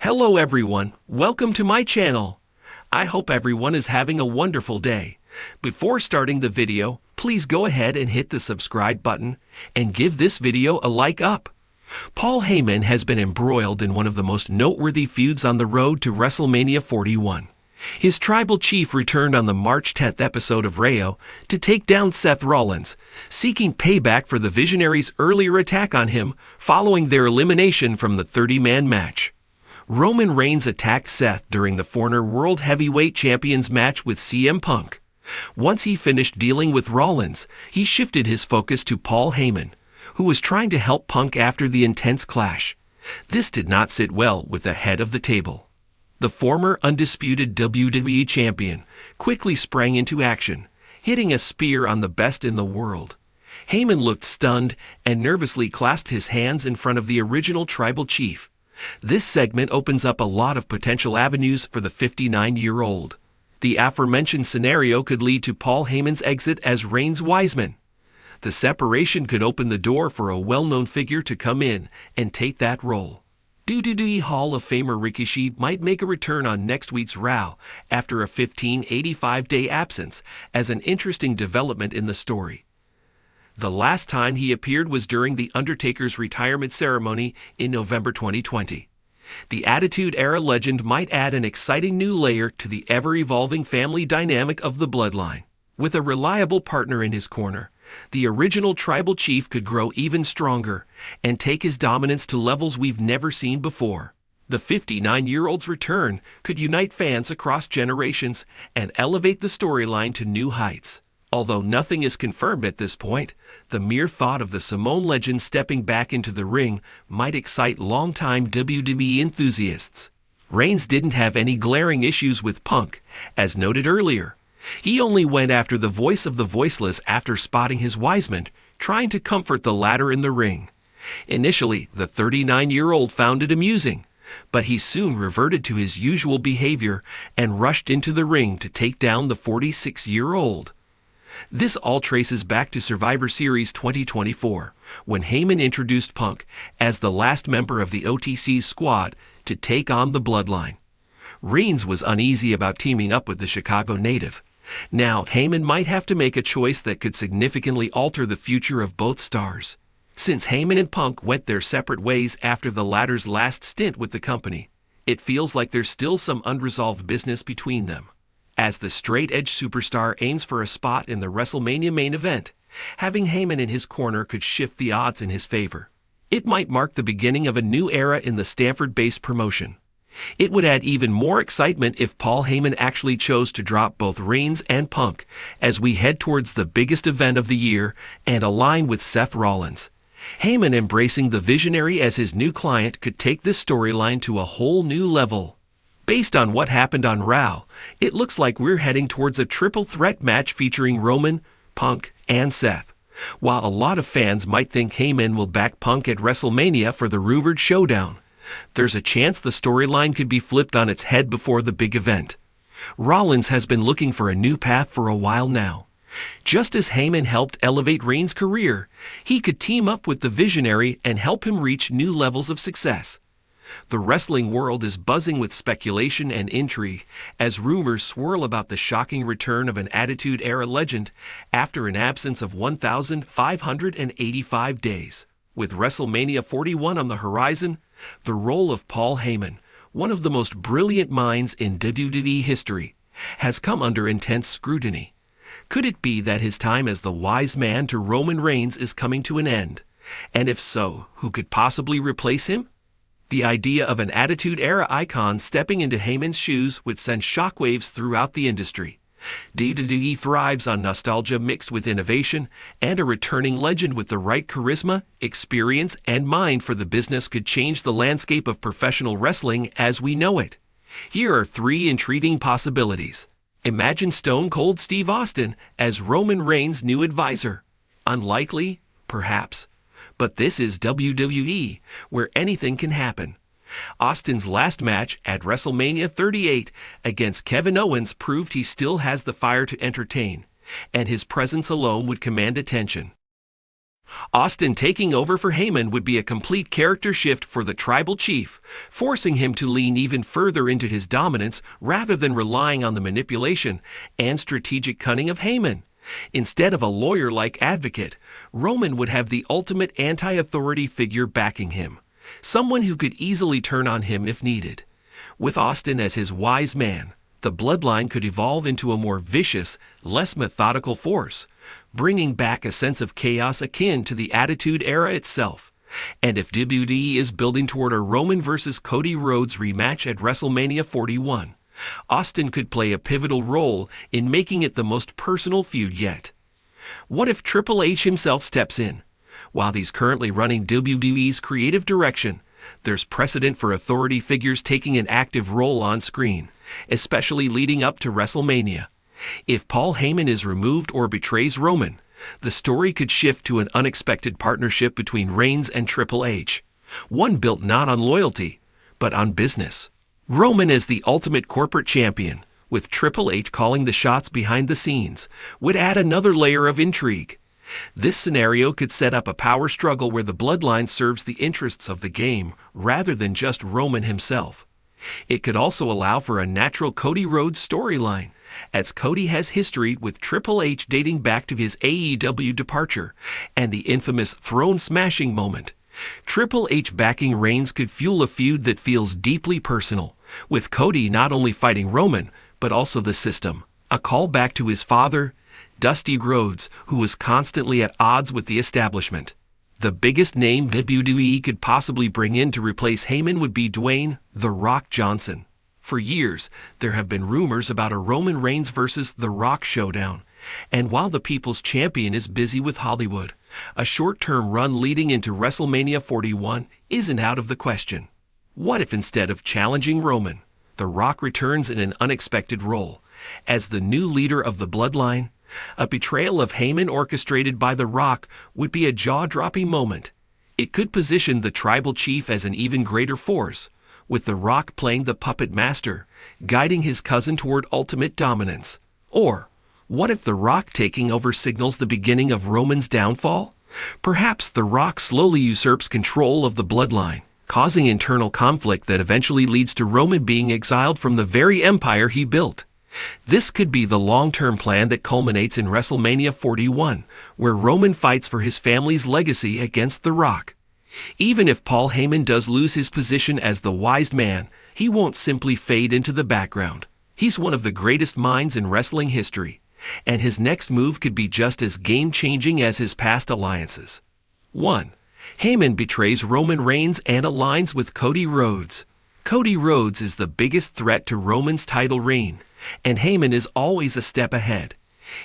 Hello everyone, welcome to my channel. I hope everyone is having a wonderful day. Before starting the video, please go ahead and hit the subscribe button and give this video a like up. Paul Heyman has been embroiled in one of the most noteworthy feuds on the road to WrestleMania 41. His tribal chief returned on the March 10th episode of Raw to take down Seth Rollins, seeking payback for the Visionary's earlier attack on him following their elimination from the 30-man match. Roman Reigns attacked Seth during the former World Heavyweight Champions match with CM Punk. Once he finished dealing with Rollins, he shifted his focus to Paul Heyman, who was trying to help Punk after the intense clash. This did not sit well with the head of the table. The former undisputed WWE champion quickly sprang into action, hitting a spear on the best in the world. Heyman looked stunned and nervously clasped his hands in front of the original tribal chief. This segment opens up a lot of potential avenues for the 59-year-old. The aforementioned scenario could lead to Paul Heyman's exit as Reigns' Wiseman. The separation could open the door for a well-known figure to come in and take that role. WWE Hall of Famer Rikishi might make a return on next week's Raw after a 85-day absence as an interesting development in the story. The last time he appeared was during The Undertaker's retirement ceremony in November 2020. The Attitude Era legend might add an exciting new layer to the ever-evolving family dynamic of the bloodline. With a reliable partner in his corner, the original tribal chief could grow even stronger and take his dominance to levels we've never seen before. The 59-year-old's return could unite fans across generations and elevate the storyline to new heights. Although nothing is confirmed at this point, the mere thought of the Samoan legend stepping back into the ring might excite longtime WWE enthusiasts. Reigns didn't have any glaring issues with Punk, as noted earlier. He only went after the voice of the voiceless after spotting his Wiseman, trying to comfort the latter in the ring. Initially, the 39-year-old found it amusing, but he soon reverted to his usual behavior and rushed into the ring to take down the 46-year-old. This all traces back to Survivor Series 2024, when Heyman introduced Punk as the last member of the OTC's squad to take on the Bloodline. Reigns was uneasy about teaming up with the Chicago native. Now, Heyman might have to make a choice that could significantly alter the future of both stars. Since Heyman and Punk went their separate ways after the latter's last stint with the company, it feels like there's still some unresolved business between them. As the straight-edge superstar aims for a spot in the WrestleMania main event, having Heyman in his corner could shift the odds in his favor. It might mark the beginning of a new era in the Stanford-based promotion. It would add even more excitement if Paul Heyman actually chose to drop both Reigns and Punk as we head towards the biggest event of the year and align with Seth Rollins. Heyman embracing the Visionary as his new client could take this storyline to a whole new level. Based on what happened on Raw, it looks like we're heading towards a triple threat match featuring Roman, Punk, and Seth. While a lot of fans might think Heyman will back Punk at WrestleMania for the rumored showdown, there's a chance the storyline could be flipped on its head before the big event. Rollins has been looking for a new path for a while now. Just as Heyman helped elevate Reigns' career, he could team up with the Visionary and help him reach new levels of success. The wrestling world is buzzing with speculation and intrigue as rumors swirl about the shocking return of an Attitude Era legend after an absence of 1,585 days. With WrestleMania 41 on the horizon, the role of Paul Heyman, one of the most brilliant minds in WWE history, has come under intense scrutiny. Could it be that his time as the wise man to Roman Reigns is coming to an end? And if so, who could possibly replace him? The idea of an Attitude Era icon stepping into Heyman's shoes would send shockwaves throughout the industry. WWE thrives on nostalgia mixed with innovation, and a returning legend with the right charisma, experience, and mind for the business could change the landscape of professional wrestling as we know it. Here are three intriguing possibilities. Imagine Stone Cold Steve Austin as Roman Reigns' new advisor. Unlikely? Perhaps. But this is WWE, where anything can happen. Austin's last match at WrestleMania 38 against Kevin Owens proved he still has the fire to entertain, and his presence alone would command attention. Austin taking over for Heyman would be a complete character shift for the tribal chief, forcing him to lean even further into his dominance rather than relying on the manipulation and strategic cunning of Heyman. Instead of a lawyer-like advocate, Roman would have the ultimate anti-authority figure backing him, someone who could easily turn on him if needed. With Austin as his wise man, the bloodline could evolve into a more vicious, less methodical force, bringing back a sense of chaos akin to the Attitude Era itself. And if WWE is building toward a Roman vs. Cody Rhodes rematch at WrestleMania 41, Austin could play a pivotal role in making it the most personal feud yet. What if Triple H himself steps in? While he's currently running WWE's creative direction, there's precedent for authority figures taking an active role on screen, especially leading up to WrestleMania. If Paul Heyman is removed or betrays Roman, the story could shift to an unexpected partnership between Reigns and Triple H, one built not on loyalty, but on business. Roman as the ultimate corporate champion, with Triple H calling the shots behind the scenes, would add another layer of intrigue. This scenario could set up a power struggle where the bloodline serves the interests of the game rather than just Roman himself. It could also allow for a natural Cody Rhodes storyline, as Cody has history with Triple H dating back to his AEW departure and the infamous throne smashing moment. Triple H backing Reigns could fuel a feud that feels deeply personal, with Cody not only fighting Roman, but also the system, a callback to his father, Dusty Rhodes, who was constantly at odds with the establishment. The biggest name WWE could possibly bring in to replace Heyman would be Dwayne "The Rock" Johnson. For years, there have been rumors about a Roman Reigns versus The Rock showdown, and while the People's Champion is busy with Hollywood, a short-term run leading into WrestleMania 41 isn't out of the question. What if instead of challenging Roman, The Rock returns in an unexpected role as the new leader of the bloodline? A betrayal of Heyman orchestrated by The Rock would be a jaw-dropping moment. It could position the tribal chief as an even greater force, with The Rock playing the puppet master, guiding his cousin toward ultimate dominance. Or, what if The Rock taking over signals the beginning of Roman's downfall? Perhaps The Rock slowly usurps control of the bloodline, causing internal conflict that eventually leads to Roman being exiled from the very empire he built. This could be the long-term plan that culminates in WrestleMania 41, where Roman fights for his family's legacy against The Rock. Even if Paul Heyman does lose his position as the wise man, he won't simply fade into the background. He's one of the greatest minds in wrestling history, and his next move could be just as game-changing as his past alliances. 1. Heyman betrays Roman Reigns and aligns with Cody Rhodes. Cody Rhodes is the biggest threat to Roman's title reign, and Heyman is always a step ahead.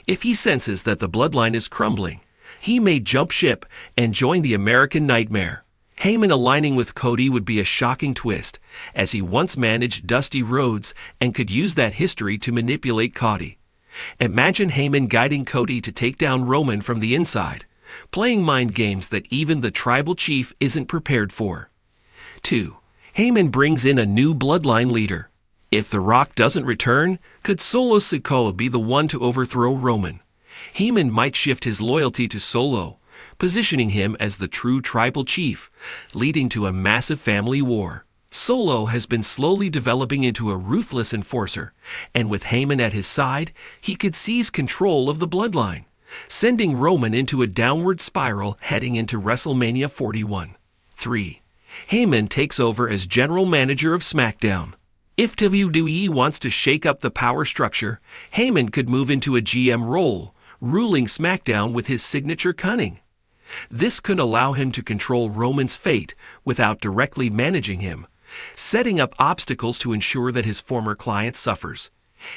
If he senses that the bloodline is crumbling, he may jump ship and join the American Nightmare. Heyman aligning with Cody would be a shocking twist, as he once managed Dusty Rhodes and could use that history to manipulate Cody. Imagine Heyman guiding Cody to take down Roman from the inside, playing mind games that even the tribal chief isn't prepared for. 2. Heyman brings in a new bloodline leader. If The Rock doesn't return, could Solo Sikoa be the one to overthrow Roman? Heyman might shift his loyalty to Solo, positioning him as the true tribal chief, leading to a massive family war. Solo has been slowly developing into a ruthless enforcer, and with Heyman at his side, he could seize control of the bloodline, sending Roman into a downward spiral heading into WrestleMania 41. 3. Heyman takes over as general manager of SmackDown. If WWE wants to shake up the power structure, Heyman could move into a GM role, ruling SmackDown with his signature cunning. This could allow him to control Roman's fate without directly managing him, setting up obstacles to ensure that his former client suffers.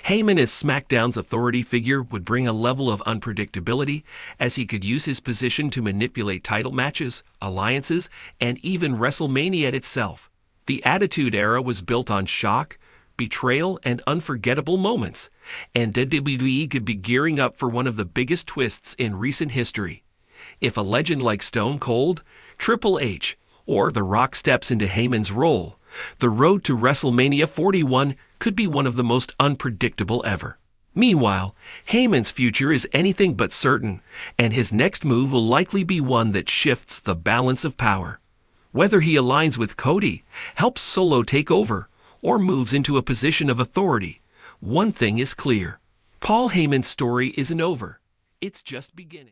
Heyman as SmackDown's authority figure would bring a level of unpredictability, as he could use his position to manipulate title matches, alliances, and even WrestleMania itself. The Attitude Era was built on shock, betrayal, and unforgettable moments, and WWE could be gearing up for one of the biggest twists in recent history. If a legend like Stone Cold, Triple H, or The Rock steps into Heyman's role, the road to WrestleMania 41 could be one of the most unpredictable ever. Meanwhile, Heyman's future is anything but certain, and his next move will likely be one that shifts the balance of power. Whether he aligns with Cody, helps Solo take over, or moves into a position of authority, one thing is clear. Paul Heyman's story isn't over. It's just beginning.